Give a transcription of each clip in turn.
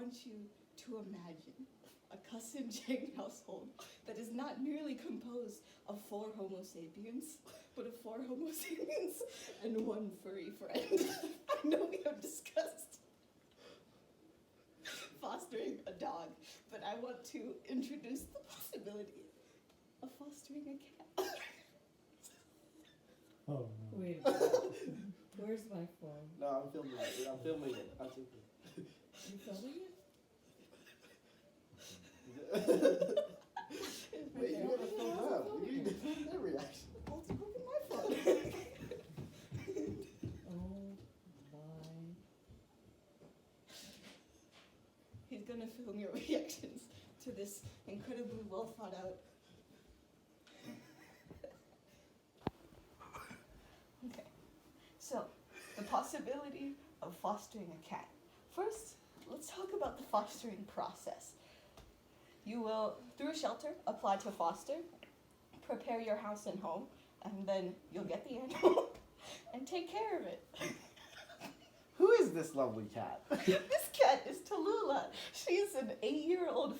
want you to imagine a custom-shaped household that is not merely composed of 4 Homo sapiens, but of 4 Homo sapiens and 1 furry friend. I know we have discussed fostering a dog, but I want to introduce the possibility of fostering a cat. Oh no. Wait a minute. Where's my phone? No, I'm filming it. I'm filming it. I'll take it. You filming it? Wait, you gotta film up. You need to film their reaction. I'll take over my phone. Oh my. He's gonna film your reactions to this incredibly well thought out. Okay, so the possibility of fostering a cat. First, let's talk about the fostering process. You will, through a shelter, apply to foster, prepare your house and home, and then you'll get the animal and take care of it. Who is this lovely cat? This cat is Tallulah. She's an 8-year-old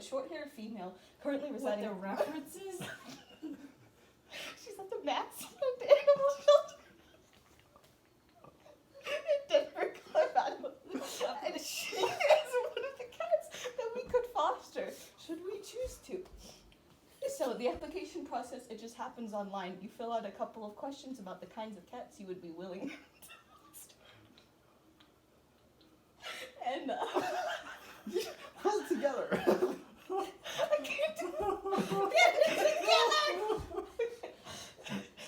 short-haired female currently What, residing. the references? She's at the Maximum Animal Shelter in Denver, Colorado. And she is one of the cats that we could foster, should we choose to. So the application process, it just happens online. You fill out a couple of questions about the kinds of cats you would be willing to foster. And Pull it together. I can't do it together!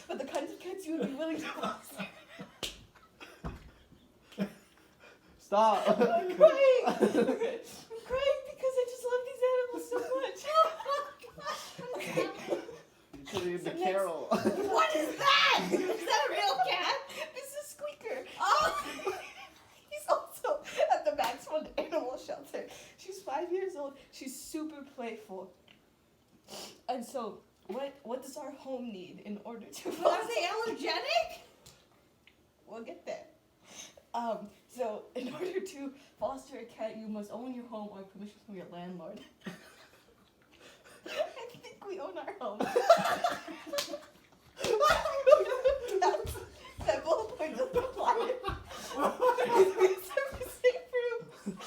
But the kinds of cats you would be willing to foster. Stop. I'm crying! I'm crying because I just love these animals so much. Okay. You put it in So the next- carol. What is that? Is that a real cat? This is Squeaker. Oh! He's also at the Maxwell Animal Shelter. She's 5 years old. She's super playful. And so, what does our home need in order to But are they allergenic? We'll get there. So in order to foster a cat, you must own your home or permission from your landlord. I think we own our home. That bullet point doesn't apply. We have safe rooms,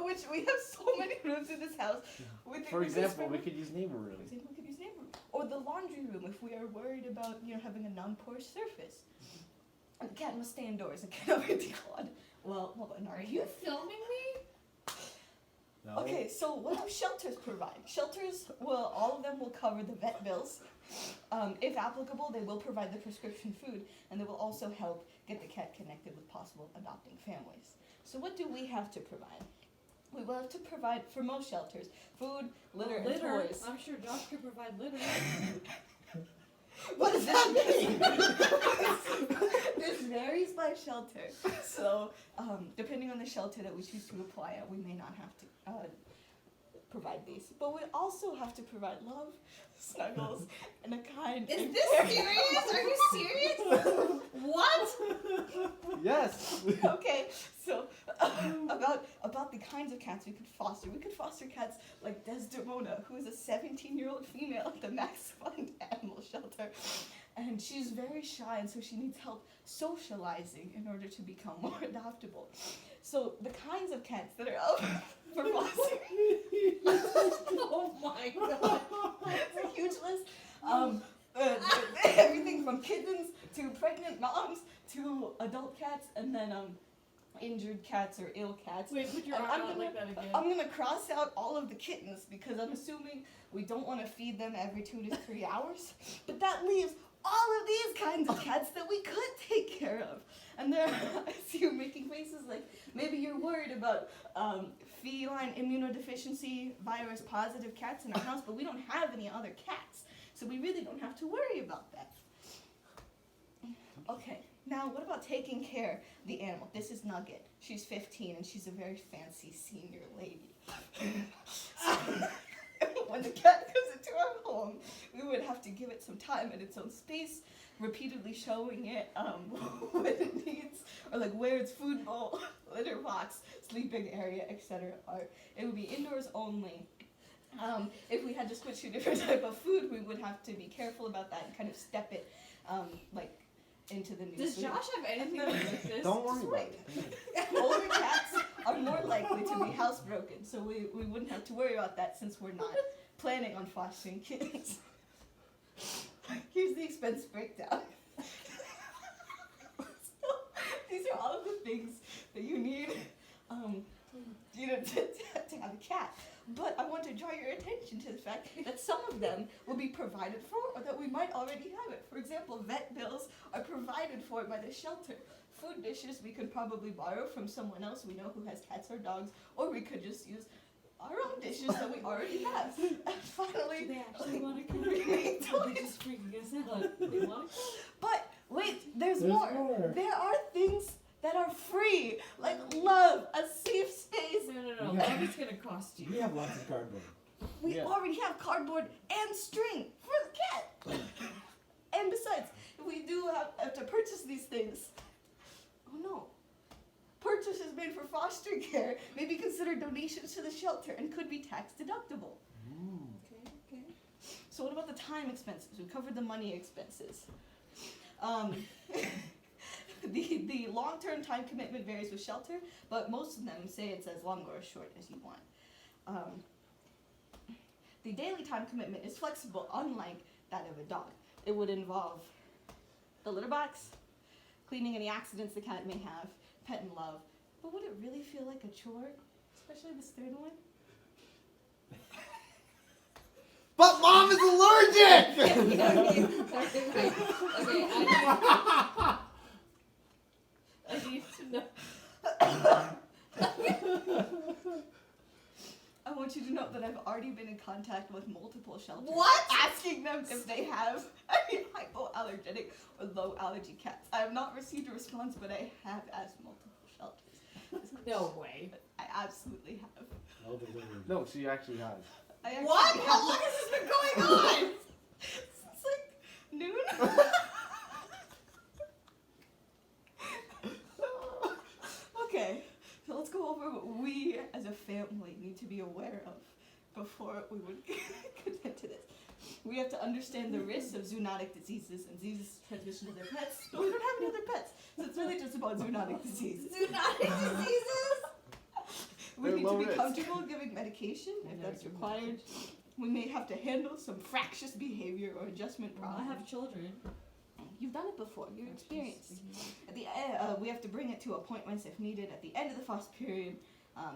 which we have so many rooms in this house. We think For we could example, spend- we could use neighbor For room. example, we could use neighbor room. Or the laundry room if we are worried about, having a non-porous surface. And the cat must stay indoors and cannot be declawed. Well, in our Are you filming me? No. Okay, so what do shelters provide? Shelters will, all of them will cover the vet bills. If applicable, they will provide the prescription food, and they will also help get the cat connected with possible adopting families. So what do we have to provide? We will have to provide, for most shelters, food, litter, and toys. I'm sure dogs could provide litter. What does that mean? This varies by shelter. So, depending on the shelter that we choose to apply at, we may not have to provide these. But we also have to provide love, snuggles, and a kind. Is and this caring- serious? Are you serious? What? Yes. Okay, so about the kinds of cats we could foster. We could foster cats like Desdemona, who is a 17-year-old female at the Max Fund Animal Shelter. And she's very shy, and so she needs help socializing in order to become more adoptable. So the kinds of cats that are out for fostering, Oh my god. it's a huge list. Everything from kittens to pregnant moms to adult cats, and then injured cats or ill cats. Wait, put your And arm out like that again. I'm gonna cross out all of the kittens because I'm assuming we don't want to feed them every 2 to 3 hours. But that leaves all of these kinds of cats that we could take care of. And there, I see you making faces like maybe you're worried about feline immunodeficiency virus positive cats in our house, but we don't have any other cats. So we really don't have to worry about that. Okay, now what about taking care of the animal? This is Nugget. She's 15 and she's a very fancy senior lady. So, when the cat comes into our home, we would have to give it some time and its own space, repeatedly showing it what it needs, or like where its food bowl, litter box, sleeping area, etc. are. It would be indoors only. If we had to switch to a different type of food, we would have to be careful about that and kind of step it like into the new Does food. Josh have anything like this? Don't worry Just about wait. it. Older cats are more likely to be housebroken, so we wouldn't have to worry about that since we're not planning on fostering kittens. Here's the expense breakdown. So, these are all of the things that you need, to have a cat. But I want to draw your attention to the fact that some of them will be provided for, or that we might already have it. For example, vet bills are provided for by the shelter. Food dishes we could probably borrow from someone else we know who has cats or dogs, or we could just use our own dishes that we already have. And Do finally, they actually want to come? remake They're toys. just freaking us out. They want to come? But wait, there's There's more. more. There are things that are free, like love, a safe space. No. Yeah. Love is gonna cost you. We have lots of cardboard. We Yeah. already have cardboard and string for the cat. And besides, if we do have to purchase these things, oh no. Purchases made for foster care may be considered donations to the shelter and could be tax deductible. Okay. So what about the time expenses? We covered the money expenses. The long-term time commitment varies with shelter, but most of them say it's as long or as short as you want. The daily time commitment is flexible, unlike that of a dog. It would involve the litter box, cleaning any accidents the cat may have, pet and love. But would it really feel like a chore? Especially this third one? But mom is allergic! Okay, I need to know. I want you to know that I've already been in contact with multiple shelters. What? Asking them if they have any hypoallergenic or low allergy cats. I have not received a response, but I have asked multiple shelters. No way. I absolutely have. No, she actually has. I actually What? have. How long has this been going on? It's like noon. Okay, so let's go over what we as a family need to be aware of before we would commit to this. We have to understand the risks of zoonotic diseases and diseases transmission to their pets. But we don't have any other pets, so it's really just about zoonotic diseases. Zoonotic diseases? We They're need to low be risk. comfortable giving medication if that's required. We may have to handle some fractious behavior or adjustment Well, I problems. have children. You've done it before. You're experienced. At the end, we have to bring it to appointments if needed at the end of the foster period,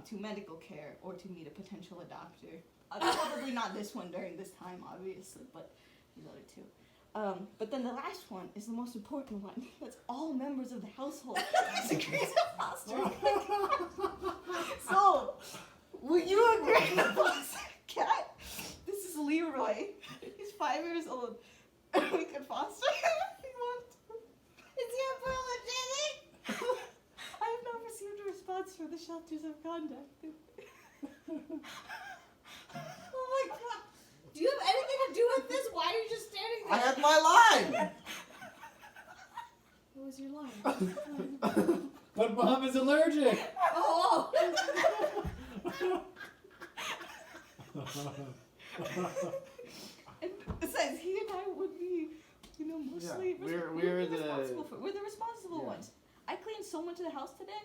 to medical care or to meet a potential adopter. Probably not this one during this time, obviously, but these other two. But then the last one is the most important one. That's all members of the household disagree with fostering. So, will you agree to foster a cat? This is Leroy. He's 5 years old. We could foster him if we want to. Is he hypoallergenic? I have not received a response from the shelters I've contacted. Oh my god. Do you have anything to do with this? Why are you just standing I there? had my line! What was your line? But mom is allergic. Oh. And besides, he and I would be, mostly we're responsible for. We're the responsible Yeah. ones. I cleaned so much of the house today.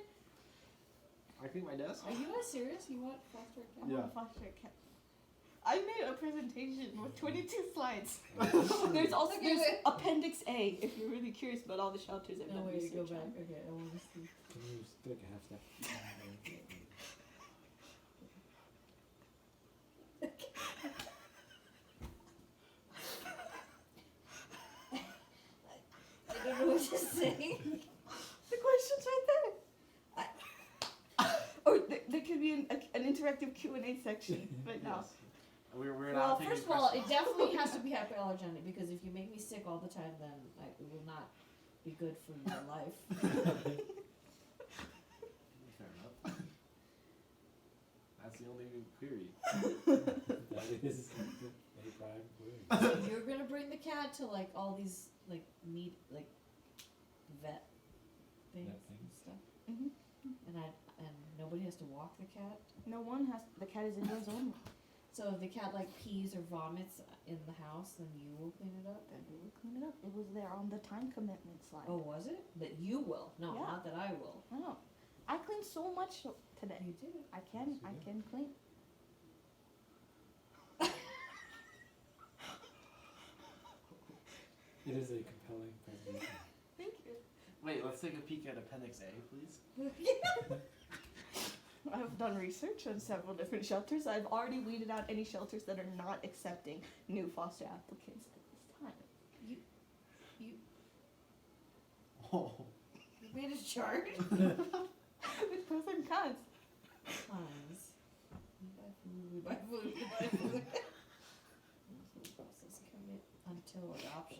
I think my desk. Are you guys serious? You want foster a cat? I want to foster a cat. I made a presentation with 22 slides. There's also Okay, wait. Appendix A if you're really curious about all the shelters I've No done way to go research back. on. Okay, I want to see. Can you stick half that? I don't know what to say. The question's right there. Or there could be an interactive Q&A section right now. We're Well, not taking first of all, questions. it definitely has to be hypoallergenic because if you make me sick all the time, then it will not be good for your life. Fair enough. That's the only query. That is a prime query. So you're gonna bring the cat to like all these like meat like vet things Vet and things. stuff, Mhm. and nobody has to walk the cat. No one has. The cat is indoors only. So if the cat like pees or vomits in the house, then you will clean it up. Then we will clean it up. It was there on the time commitment slide. Oh, was it? That you will? No, Yeah. not that I will. Oh, I cleaned so much today. You did. I can. Yes, you I did. can clean. It is a compelling presentation. Thank you. Wait, let's take a peek at Appendix A, please. I've done research on several different shelters. I've already weeded out any shelters that are not accepting new foster applicants at this time. Oh. You made a chart. With pros and cons. Times. We buy food. We buy food. Food process commit until adoption.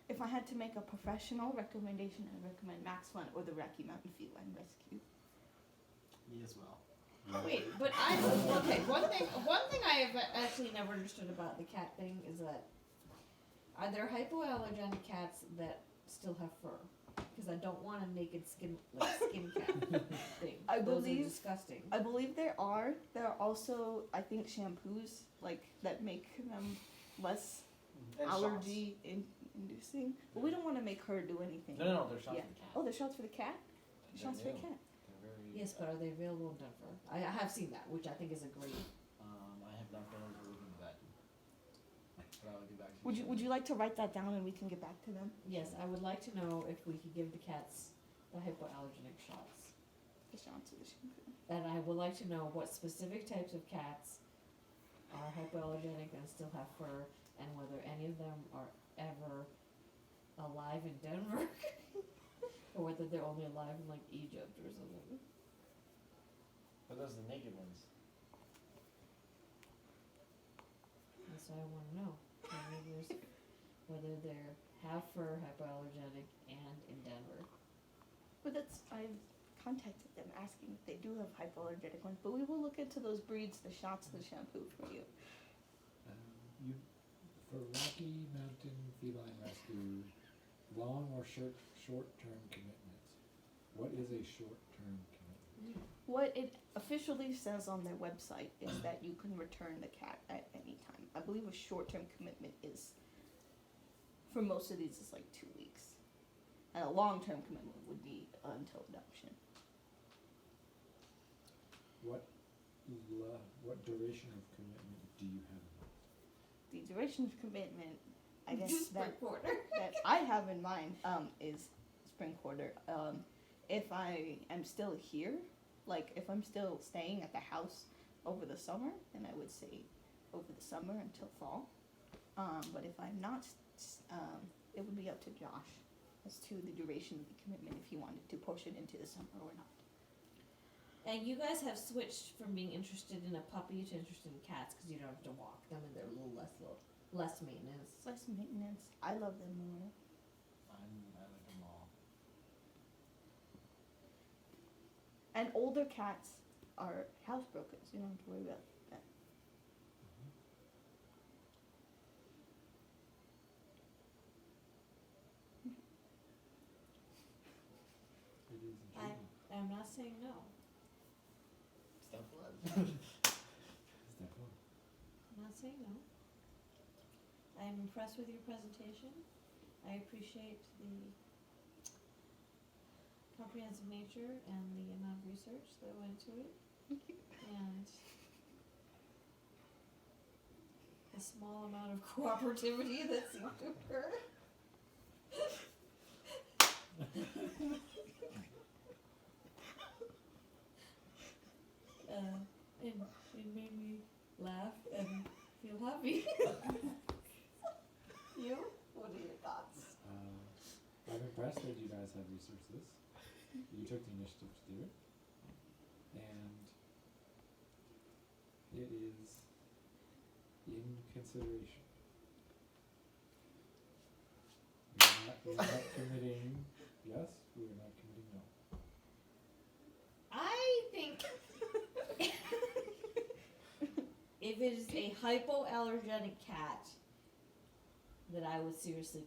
If I had to make a professional recommendation, I'd recommend Max Fun or the Rocky Mountain Feline Rescue. Me as well. Wait, but okay. One thing I have actually never understood about the cat thing is that are there hypoallergenic cats that still have fur? Because I don't want a naked skin cat thing. I Those are believe- disgusting. I believe there are. There are also, I think, shampoos like that make them less And allergy inducing. But we don't want to make her do anything. shots. No, they're shots Yeah. for the cat. Oh, there's shots for the cat? They're Shots for the new. cat. They're very, Yes, but are they available in Denver? I have seen that, which I think is a great. I have not been able to look into that. But I will get back to you. Would soon. you like to write that down and we can get back to them? Yes, I would like to know if we could give the cats the hypoallergenic shots. The shots of the shampoo. And I would like to know what specific types of cats are hypoallergenic and still have fur, and whether any of them are ever alive in Denver, or whether they're only alive in like Egypt or something. But those are the naked ones. That's what I want to know. Whether they're have fur, hypoallergenic, and in Denver. But I've contacted them asking if they do have hypoallergenic ones, but we will look into those breeds, the shots, the shampoo for you. You, for Rocky Mountain Feline Rescue, long or short-term commitments. What is a short-term commitment? What it officially says on their website is that you can return the cat at any time. I believe a short-term commitment is, for most of these, is like 2 weeks. And a long-term commitment would be until adoption. What duration of commitment do you have in mind? The duration of commitment, I guess Spring quarter. that I have in mind is spring quarter. If I am still here, like if I'm still staying at the house over the summer, then I would say over the summer until fall. But if I'm not, it would be up to Josh as to the duration of the commitment if he wanted to push it into the summer or not. And you guys have switched from being interested in a puppy to interested in cats because you don't have to walk them and they're a little less maintenance. It's less maintenance. I love them more. I like them all. And older cats are housebroken, so you don't have to worry about that. It is intriguing. I'm not saying no. Step one. Step one. I'm not saying no. I am impressed with your presentation. I appreciate the comprehensive nature and the amount of research that went into it. And the small amount of cooperativity that seemed to occur. It made me laugh and feel happy. You? What are your thoughts? I'm impressed that you guys have researched this. You took the initiative to do it. And it is in consideration. We're not committing, yes, it is a hypoallergenic cat that I would seriously